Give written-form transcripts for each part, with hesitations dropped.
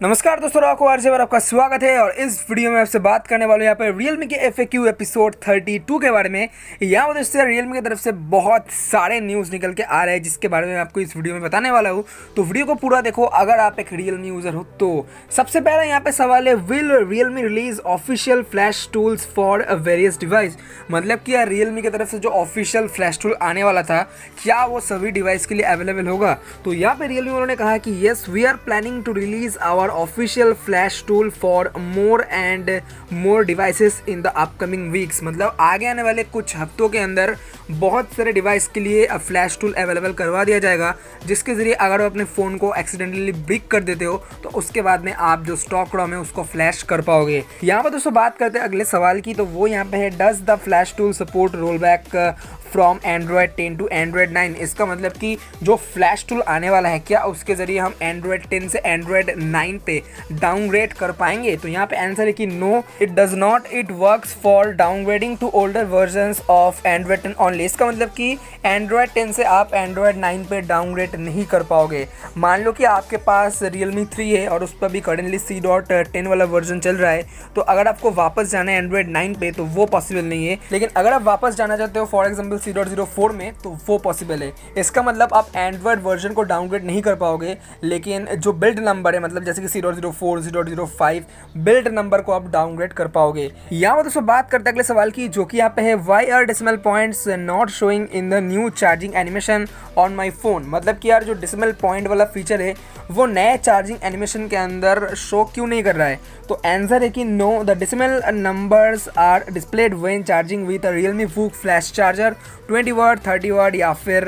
नमस्कार दोस्तों, राको आरजे पर आपका स्वागत है। और इस वीडियो में आपसे बात करने वाले यहाँ पर Realme के FAQ एपिसोड 32 के बारे में। यहाँ पर दोस्तों Realme की तरफ से बहुत सारे न्यूज़ निकल के आ रहे हैं जिसके बारे में आपको इस वीडियो में बताने वाला हूँ, तो वीडियो को पूरा देखो अगर आप एक Realme यूज़र हो तो। सबसे पहला यहाँ पे सवाल है, will Realme release official flash tools for various device. मतलब कि यार Realme की तरफ से जो ऑफिशियल फ्लैश टूल आने वाला था, क्या वो सभी डिवाइस के लिए अवेलेबल होगा? तो यहाँ पे Realme उन्होंने कहा कि yes, we are planning to release our official flash tool for more and more devices in the upcoming weeks. मतलब आगे आने वाले कुछ हफ्तों के अंदर बहुत सारे डिवाइस के लिए फ्लैश टूल अवेलेबल करवा दिया जाएगा, जिसके ज़रिए अगर आप अपने फ़ोन को एक्सीडेंटली ब्रिक कर देते हो तो उसके बाद में आप जो स्टॉक रॉम है उसको फ्लैश कर पाओगे। यहाँ पर दोस्तों बात करते हैं अगले सवाल की, तो वो यहाँ पे है, does the flash tool support roll back from Android 10 to Android 9। इसका मतलब कि जो फ्लैश टूल आने वाला है, क्या उसके ज़रिए हम Android 10 से Android 9 पे डाउनग्रेड कर पाएंगे? तो यहाँ पे आंसर है कि no, it does not, it works for downgrading to older versions of Android 10 only. इसका मतलब कि Android 10 से आप Android 9 पे डाउनग्रेड नहीं कर पाओगे। मान लो कि आपके पास Realme 3 है और उस पर भी करेंटली C.10 वाला वर्जन चल रहा है, तो अगर आपको वापस जाना है Android 9 पे तो वो पॉसिबल नहीं है। लेकिन अगर आप वापस जाना चाहते हो फॉर एग्जाम्पल C.04 में, तो वो पॉसिबल है। इसका मतलब आप एंड्रॉयड वर्जन को डाउनग्रेड नहीं कर पाओगे, लेकिन जो बिल्ड नंबर है, मतलब जैसे कि C.04, C.05 बिल्ड नंबर को आप डाउनग्रेड कर पाओगे। यहाँ पर दोस्तों बात करते हैं अगले सवाल की, जो कि यहाँ पे है, why are decimal points not showing in the new charging animation on my phone. मतलब कि यार जो डेसिमल पॉइंट वाला फीचर है वो नए चार्जिंग एनिमेशन के अंदर शो क्यों नहीं कर रहा है? तो आंसर है कि no, the decimal numbers are displayed when charging with a Realme VOOC flash charger 20 watt, 30 watt या फिर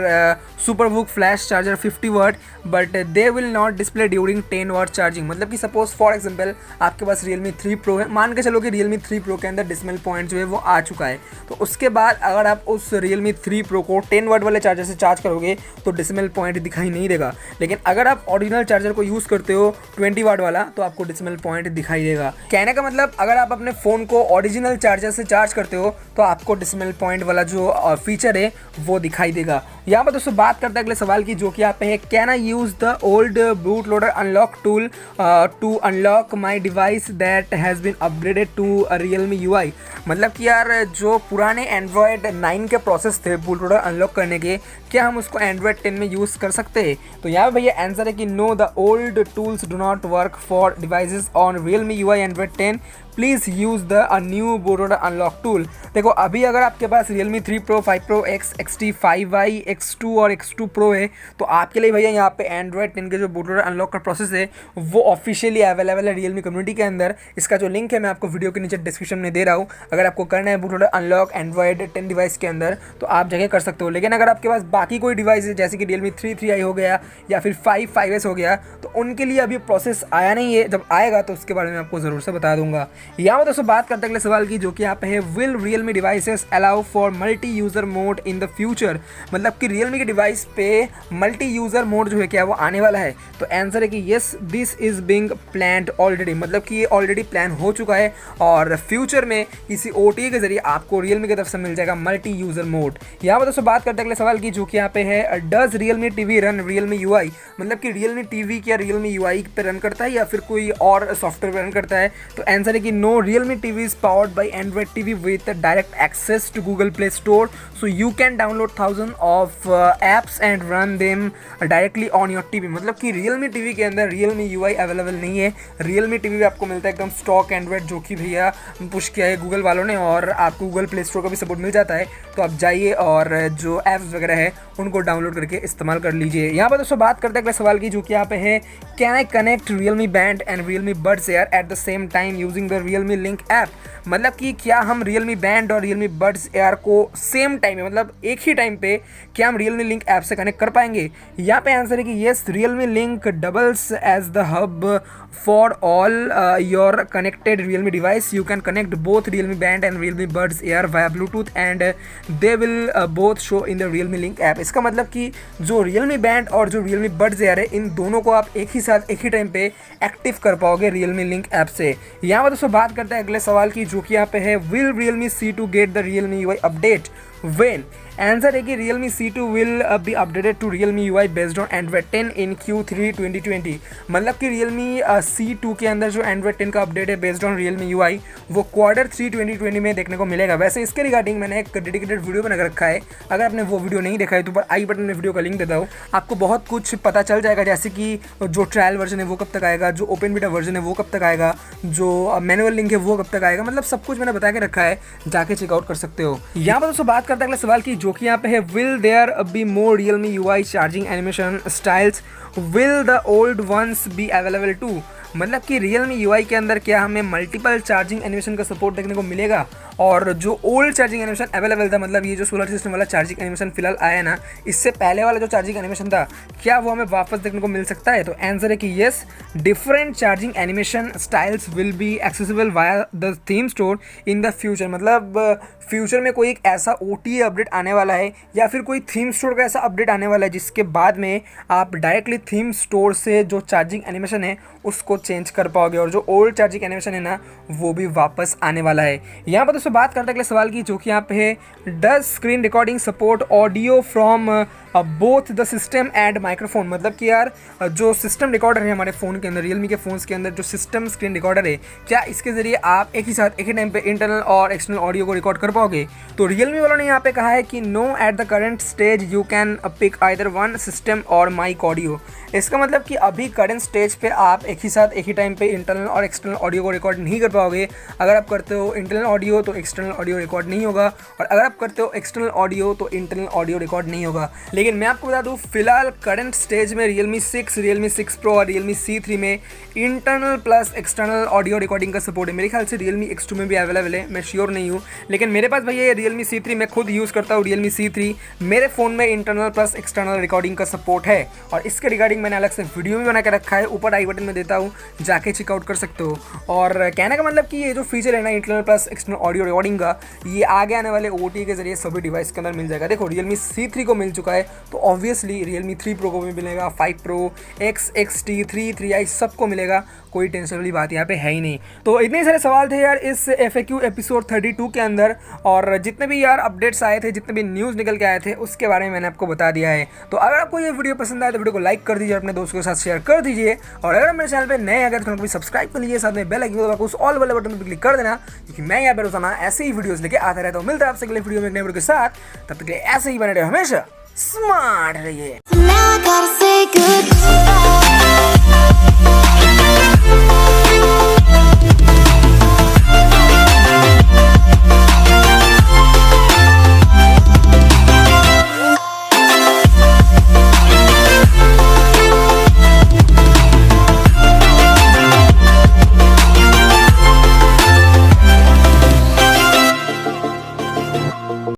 super VOOC flash charger 50 watt, but they will not display during 10 watt charging. मतलब कि सपोज फॉर एग्जांपल आपके पास Realme 3 Pro है, मान के चलो कि Realme 3 Pro के अंदर डेसिमल पॉइंट जो है वो आ चुका है, तो उसके बाद अगर आप उस Realme 3 Pro को 10 वाट वाले चार्जर से चार्ज करोगे तो डेसिमल पॉइंट दिखाई नहीं देगा। लेकिन अगर आप ओरिजिनल चार्जर को यूज़ करते हो 20 वाट वाला, तो आपको डेसिमल पॉइंट दिखाई देगा। कहने का मतलब अगर आप अपने फ़ोन को ओरिजिनल चार्जर से चार्ज करते हो तो आपको डेसिमल पॉइंट वाला जो फीचर है वो दिखाई देगा। यहाँ पर दोस्तों बात करते हैं अगले सवाल की, जो कि यहाँ पे है, can I use the old boot loader unlock tool to unlock my device that has been upgraded to Realme UI। मतलब कि यार जो पुराने Android 9 के प्रोसेस थे बूट लोडर अनलॉक करने के, क्या हम उसको Android 10 में यूज़ कर सकते हैं? तो यहाँ भैया आंसर है कि no, the old tools do not work for devices on Realme UI Android 10, please use the new boot loader unlock tool. देखो अभी अगर आपके पास Realme 3 Pro, 5 Pro X, XT, 5i, X2 और X2 Pro है, तो आपके लिए भैया यहाँ पे Android 10 के जो बूट लोडर अनलॉक का प्रोसेस है वो ऑफिशियली अवेलेबल है Realme कम्युनिटी के अंदर। इसका जो लिंक है मैं आपको वीडियो के नीचे डिस्क्रिप्शन में दे रहा हूँ। अगर आपको करना है boot loader unlock Android 10 device के अंदर तो आप जगह कर सकते हो। लेकिन अगर आपके पास बाकी कोई डिवाइस है जैसे कि Realme 3, 3i हो गया या फिर 5, 5s हो गया, तो उनके लिए अभी प्रोसेस आया नहीं है। जब आएगा तो उसके बारे में आपको ज़रूर से बता दूंगा। यहाँ पर दोस्तों बात करते हैं अगले सवाल की, जो कि यहाँ पे है, will Realme devices allow for multi user mode in the future. मतलब कि Realme के डिवाइस पे मल्टी यूज़र मोड जो है क्या वो आने वाला है? तो आंसर है कि yes, this is being planned already. मतलब कि ये ऑलरेडी प्लान हो चुका है और फ्यूचर में किसी OTA के जरिए आपको Realme की तरफ से मिल जाएगा मल्टी यूज़र मोड। यहाँ पर दोस्तों बात करते हैं अगले सवाल की, जो कि यहाँ पे है, does Realme TV run Realme UI। मतलब कि Realme TV क्या Realme UI पे रन करता है या फिर कोई और सॉफ्टवेयर पे रन करता है? तो आंसर है कि no, Realme TV is powered by Android TV with direct access to Google Play Store, so you can download thousands of apps and run them directly on your TV। मतलब कि Realme TV के अंदर Realme UI available नहीं है। Realme TV पे आपको मिलता है एकदम स्टॉक एंड्रॉयड, जो कि भैया पुश किया है गूगल वालों ने, और आपको गूगल प्ले स्टोर का भी सपोर्ट मिल जाता है। तो आप जाइए और जो ऐप्स वगैरह है उनको डाउनलोड करके इस्तेमाल कर लीजिए। यहाँ पर दोस्तों बात करते हैं अगले सवाल की, जो कि यहाँ पे है, can I connect Realme Band and Realme Buds Air at the same time using the Realme Link app. मतलब कि क्या हम Realme Band और Realme Buds Air को सेम टाइम में, मतलब एक ही टाइम पे क्या हम Realme Link ऐप से कनेक्ट कर पाएंगे? यहाँ पे आंसर है कि yes, Realme Link doubles as the hub for all your connected Realme device. You can connect both Realme Band and Realme Buds Air via Bluetooth and they will both show in the Realme Link app. इसका मतलब कि जो Realme Band और जो Realme Buds Air है, इन दोनों को आप एक ही साथ एक ही टाइम पे एक्टिव कर पाओगे Realme Link ऐप से। यहाँ पर दोस्तों बात करते हैं अगले सवाल की, जो कि यहाँ पे है, will Realme C2 get the Realme UI update when? Answer है कि Realme C2 will be updated to Realme UI based on Android 10 in Q3 2020। मतलब कि Realme C2 के अंदर जो Android 10 का अपडेट है बेस्ड ऑन Realme UI वो Q3 2020 में देखने को मिलेगा। वैसे इसके रिगार्डिंग मैंने एक डेडिकेटेड वीडियो बना रखा है, अगर आपने वो वीडियो नहीं देखा है तो ऊपर आई बटन में वीडियो का लिंक देता हूँ, आपको बहुत कुछ पता चल जाएगा। जैसे कि जो ट्रायल वर्जन है वो कब तक आएगा, जो ओपन बीटा वर्जन है वो कब तक आएगा, जो मैनुअल लिंक है वो कब तक आएगा, मतलब सब कुछ मैंने बता के रखा है, जाके चेकआउट कर सकते हो। यहाँ पर दोस्तों बात करते हैं अगले सवाल की, जो कि यहाँ पे है will there be more Realme UI charging animation styles, will the old ones be available too. मतलब कि Realme UI के अंदर क्या हमें मल्टीपल चार्जिंग एनिमेशन का सपोर्ट देखने को मिलेगा, और जो ओल्ड चार्जिंग एनिमेशन अवेलेबल था, मतलब ये जो सोलर सिस्टम वाला चार्जिंग एनिमेशन फिलहाल आया है ना, इससे पहले वाला जो चार्जिंग एनिमेशन था, क्या वो हमें वापस देखने को मिल सकता है? तो आंसर है कि yes, different charging animation styles will be accessible via the theme store in the future. मतलब फ्यूचर में कोई एक ऐसा OTA अपडेट आने वाला है या फिर कोई थीम स्टोर का ऐसा अपडेट आने वाला है जिसके बाद में आप डायरेक्टली थीम स्टोर से जो चार्जिंग एनिमेशन है उसको चेंज कर पाओगे, और जो ओल्ड चार्जिंग एनिमेशन है ना वो भी वापस आने वाला है। यहाँ पर दोस्तों बात करते हैं अगले सवाल की, जो कि यहाँ पे है does screen recording support audio from both the system and microphone. मतलब कि यार जो सिस्टम रिकॉर्डर है हमारे फ़ोन के अंदर, Realme के फ़ोन्स के अंदर जो सिस्टम स्क्रीन रिकॉर्डर है, क्या इसके ज़रिए आप एक ही साथ एक ही टाइम पे इंटरनल और एक्सटर्नल ऑडियो को रिकॉर्ड कर पाओगे? तो Realme वालों ने यहाँ पे कहा है कि no at the current stage you can pick either one system और माइक ऑडियो। इसका मतलब कि अभी करंट स्टेज पे आप एक ही साथ एक ही टाइम पे इंटरनल और एक्सटर्नल ऑडियो को रिकॉर्ड नहीं कर पाओगे। अगर आप करते हो इंटरनल ऑडियो तो एक्सटर्नल ऑडियो रिकॉर्ड नहीं होगा, और अगर आप करते हो एक्सटर्नल ऑडियो तो इंटरनल ऑडियो रिकॉर्ड नहीं होगा। लेकिन मैं आपको बता दूं, फिलहाल करंट स्टेज में Realme 6, Realme 6 Pro और Realme C3 में internal plus external audio recording का सपोर्ट है। मेरे ख्याल से Realme X2 में भी अवेलेबल है, मैं श्योर नहीं हूँ, लेकिन मेरे पास भाई ये Realme C3 मैं खुद यूज़ करता हूँ। Realme C3 मेरे फ़ोन में इंटरनल प्लस एक्सटर्नल रिकॉर्डिंग का सपोर्ट है, और इसके रिगार्डिंग मैंने अलग से वीडियो भी बना के रखा है, ऊपर आई बटन में देता हूँ, जाके चेकआउट कर सकते हो। और कहने का मतलब कि ये जो फीचर है ना internal plus external audio recording का, ये आगे आने वाले OTA के जरिए सभी डिवाइस के अंदर मिल जाएगा। देखो Realme C3 को मिल चुका है, तो ऑब्वियसली Realme 3 Pro को भी मिलेगा, 5 Pro, X, XT, 3, 3i सबको मिलेगा, कोई टेंशन वाली बात यहाँ पे है ही नहीं। तो इतने सारे सवाल थे यार इस FAQ एपिसोड 32 के अंदर, और जितने भी यार अपडेट्स आए थे, जितने भी न्यूज़ निकल के आए थे, उसके बारे में मैंने आपको बता दिया है। तो अगर आपको ये वीडियो पसंद आए तो वीडियो को लाइक कर दीजिए, अपने दोस्तों के साथ शेयर कर दीजिए, और अगर मेरे चैनल पे नए अगर तो भी सब्सक्राइब कर लीजिए, साथ में बेल आइकन को उस ऑल वाले बटन पर क्लिक कर देना, क्योंकि मैं यहाँ पे रोजाना ऐसे ही वीडियोस लेके आता रहता हूँ। मिलता है आपसे अगले वीडियो में एक नए वीडियो के साथ, तब तक के लिए ऐसे ही बने रहे, हमेशा स्मार्ट रहिए।